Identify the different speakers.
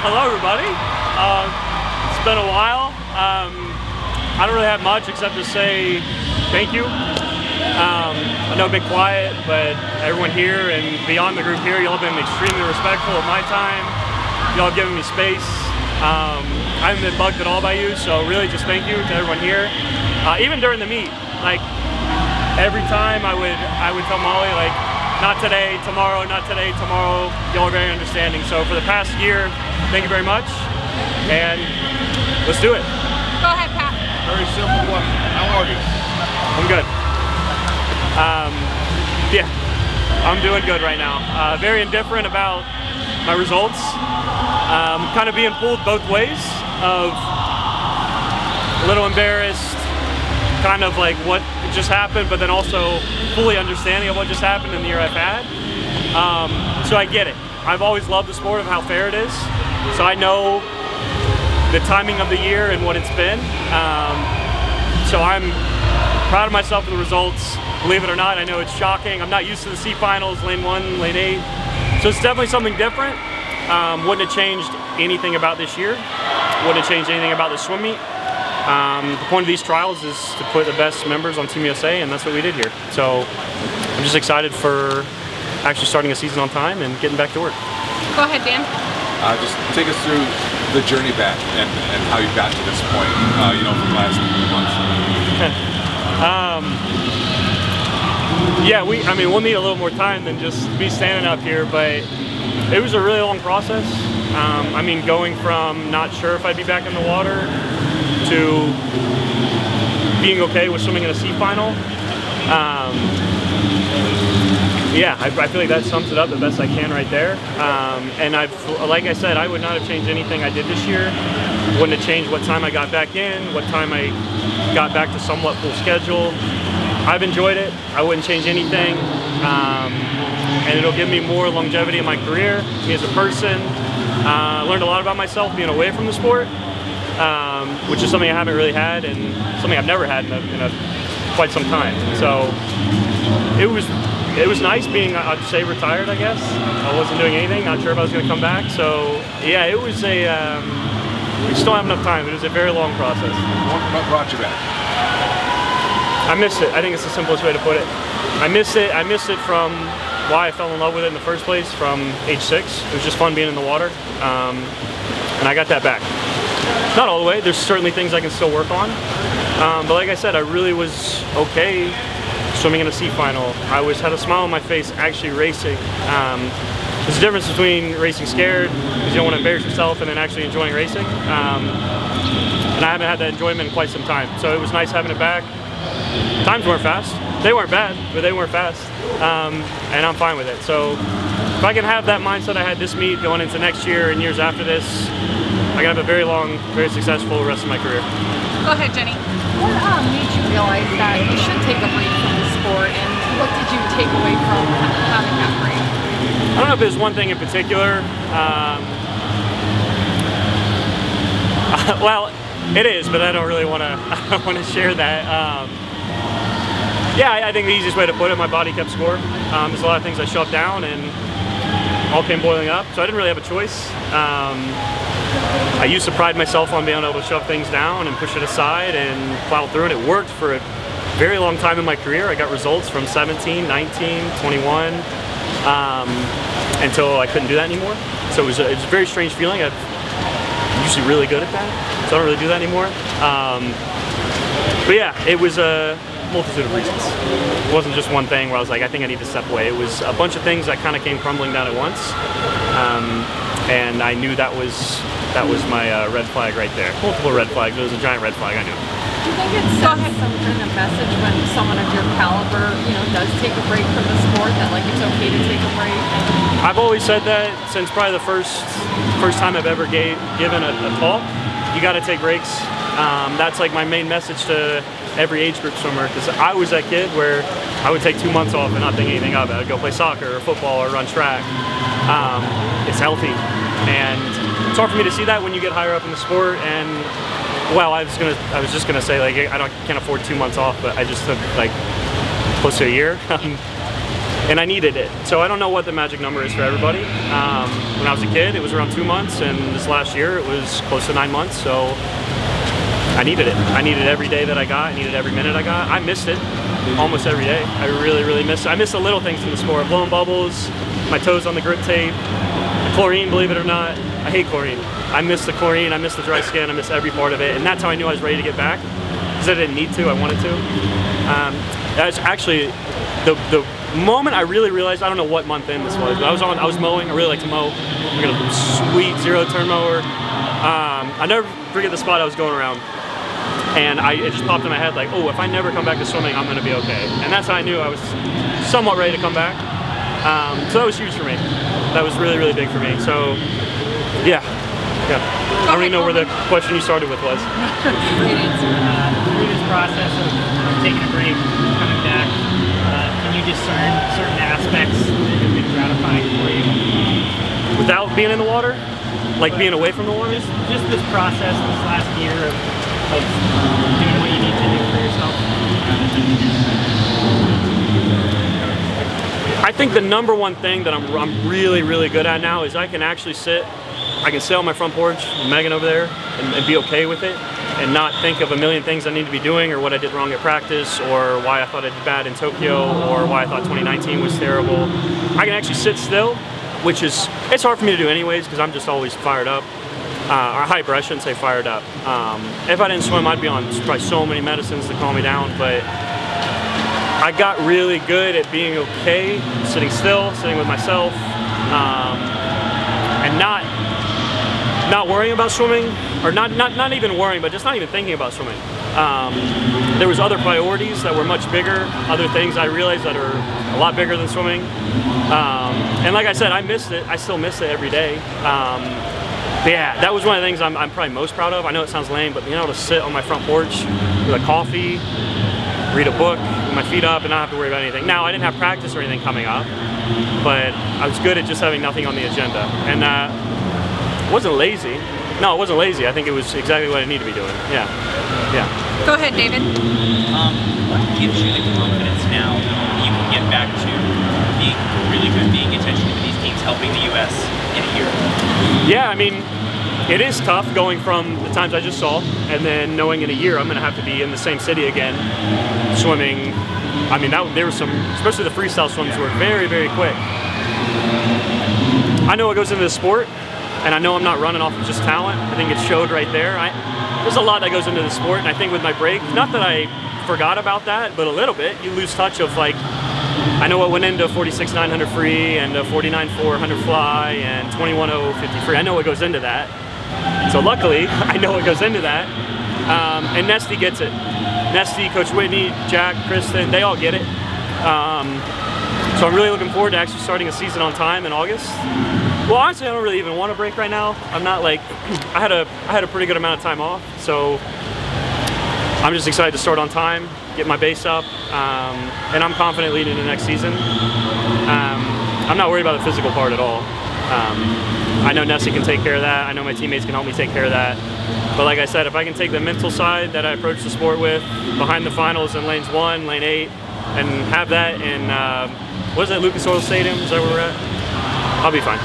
Speaker 1: Hello everybody. It's been a while. I don't really have much except to say thank you. I know I've been quiet, but everyone here and beyond the group here, y'all have been extremely respectful of my time. Y'all have given me space. I haven't been bugged at all by you, so really just thank you to everyone here. Even during the meet, like every time I would tell Molly, like, not today, tomorrow, not today, tomorrow. Y'all are very understanding. So for the past year, thank you very much, and let's do it.
Speaker 2: Go ahead, Pat.
Speaker 3: Very simple question. How are you?
Speaker 1: I'm good. Yeah, I'm doing good right now. Very indifferent about my results. Kind of being pulled both ways of a little embarrassed, kind of like what just happened, but then also fully understanding of what just happened in the year I've had. So I get it. I've always loved the sport of how fair it is. So I know the timing of the year and what it's been. So I'm proud of myself for the results. Believe it or not, I know it's shocking. I'm not used to the C finals, lane 1, lane 8. So it's definitely something different. Wouldn't have changed anything about this year. Wouldn't have changed anything about the swim meet. The point of these trials is to put the best members on Team USA, and that's what we did here. So I'm just excited for actually starting a season on time and getting back to work.
Speaker 2: Go ahead, Dan.
Speaker 3: Just take us through the journey back and how you got to this point, you know, from the last few months.
Speaker 1: Yeah, I mean, we'll need a little more time than just me standing up here, but it was a really long process. I mean, going from not sure if I'd be back in the water to being okay with swimming in a C final. Yeah, I feel like that sums it up the best I can right there. And like I said, I would not have changed anything I did this year. Wouldn't have changed what time I got back in, what time I got back to somewhat full schedule. I've enjoyed it. I wouldn't change anything. And it'll give me more longevity in my career, me as a person. I learned a lot about myself being away from the sport. Which is something I haven't really had and something I've never had in quite some time. So it was nice being, I'd say, retired, I guess. I wasn't doing anything, not sure if I was going to come back. So yeah, it was we just don't have enough time. It was a very long process.
Speaker 3: What brought you back?
Speaker 1: I missed it. I think it's the simplest way to put it. I missed it. I missed it from why I fell in love with it in the first place, from age 6. It was just fun being in the water. And I got that back. Not all the way, there's certainly things I can still work on. But like I said, I really was okay swimming in a C final. I had a smile on my face actually racing. There's a difference between racing scared, because you don't want to embarrass yourself, and then actually enjoying racing. And I haven't had that enjoyment in quite some time. So it was nice having it back. Times weren't fast. They weren't bad, but they weren't fast. And I'm fine with it. So if I can have that mindset I had this meet going into next year and years after this, I can have a very long, very successful rest of my career.
Speaker 2: Go ahead, Jenny.
Speaker 4: What made you realize that you should take a break from the sport, and what did you take away from having that break?
Speaker 1: I don't know if there's one thing in particular. Well, it is, but I don't really want to share that. Yeah, I think the easiest way to put it, my body kept score. There's a lot of things I shoved down, and all came boiling up, so I didn't really have a choice. I used to pride myself on being able to shove things down and push it aside and plow through, and it worked for a very long time in my career. I got results from 17, 19, 21, until I couldn't do that anymore. So it was a very strange feeling. I'm usually really good at that, so I don't really do that anymore. But yeah, it was a multitude of reasons. It wasn't just one thing where I was like, I think I need to step away. It was a bunch of things that kind of came crumbling down at once. And I knew that was my red flag right there. Multiple red flags. It was a giant red flag, I knew.
Speaker 4: Do you think it sends some kind of message when someone of your caliber, you know, does take a break from the sport, that like it's okay to take a break?
Speaker 1: I've always said that since probably the first time I've ever given a talk. You got to take breaks. That's like my main message to every age group swimmer, because I was that kid where I would take 2 months off and not think anything of it. I'd go play soccer or football or run track. It's healthy, and it's hard for me to see that when you get higher up in the sport. And well, I was just gonna say, like, can't afford 2 months off, but I just took like close to a year. and I needed it. So I don't know what the magic number is for everybody. When I was a kid, it was around 2 months, and this last year it was close to 9 months, so I needed it. I needed every day that I got. I needed every minute I got. I missed it almost every day. I really, really missed it. I miss the little things in the sport. Blowing bubbles, my toes on the grip tape, chlorine, believe it or not. I hate chlorine. I miss the chlorine, I miss the dry skin, I miss every part of it, and that's how I knew I was ready to get back, because I didn't need to, I wanted to. That's actually the moment I really realized, I don't know what month in this was, but I was mowing. I really like to mow. I got a sweet 0-turn mower. I never forget the spot I was going around, and it just popped in my head like, oh, if I never come back to swimming, I'm gonna be okay. And that's how I knew I was somewhat ready to come back. So that was huge for me. That was really, really big for me. So, yeah. I don't even know where the question you started with was.
Speaker 5: Through this process of taking a break, coming back, can you discern certain aspects that have been gratifying for you?
Speaker 1: Without being in the water? Like being away from the water?
Speaker 5: Just this process, this last year of doing what you need to do for yourself.
Speaker 1: I think the number one thing that I'm really, really good at now is I can actually sit on my front porch, Megan over there, and be okay with it, and not think of a million things I need to be doing, or what I did wrong at practice, or why I thought I did bad in Tokyo, or why I thought 2019 was terrible. I can actually sit still, which is, it's hard for me to do anyways, because I'm just always fired up. Or hyper, I shouldn't say fired up. If I didn't swim, I'd be on probably so many medicines to calm me down, but I got really good at being okay, sitting still, sitting with myself, and not worrying about swimming, or not even worrying, but just not even thinking about swimming. There was other priorities that were much bigger, other things I realized that are a lot bigger than swimming. And like I said, I missed it. I still miss it every day. But yeah, that was one of the things I'm probably most proud of. I know it sounds lame, but being able to sit on my front porch with a coffee, read a book with my feet up, and not have to worry about anything. Now, I didn't have practice or anything coming up, but I was good at just having nothing on the agenda. And it wasn't lazy. No, it wasn't lazy. I think it was exactly what I needed to be doing. Yeah.
Speaker 2: Go ahead, David.
Speaker 6: What gives you the confidence now that you can get back to being really good, being attention to these teams, helping the U.S. in a year?
Speaker 1: Yeah, I mean, it is tough going from the times I just saw, and then knowing in a year I'm going to have to be in the same city again, swimming. I mean, there was some, especially the freestyle swims were very, very quick. I know what goes into the sport, and I know I'm not running off of just talent. I think it showed right there. There's a lot that goes into the sport, and I think with my break, not that I forgot about that, but a little bit, you lose touch of like, I know what went into 46.900 free and a 49.400 fly and 21.050 free. I know what goes into that. So luckily, I know what goes into that. And Nesty gets it. Nesty, Coach Whitney, Jack, Kristen, they all get it. So I'm really looking forward to actually starting a season on time in August. Well, honestly, I don't really even want a break right now. I'm not like, I had a pretty good amount of time off, so I'm just excited to start on time, get my base up, and I'm confident leading into next season. I'm not worried about the physical part at all. I know Nessie can take care of that. I know my teammates can help me take care of that. But like I said, if I can take the mental side that I approach the sport with behind the finals in lanes 1, lane 8, and have that in, what is it, Lucas Oil Stadium? Is that where we're at? I'll be fine.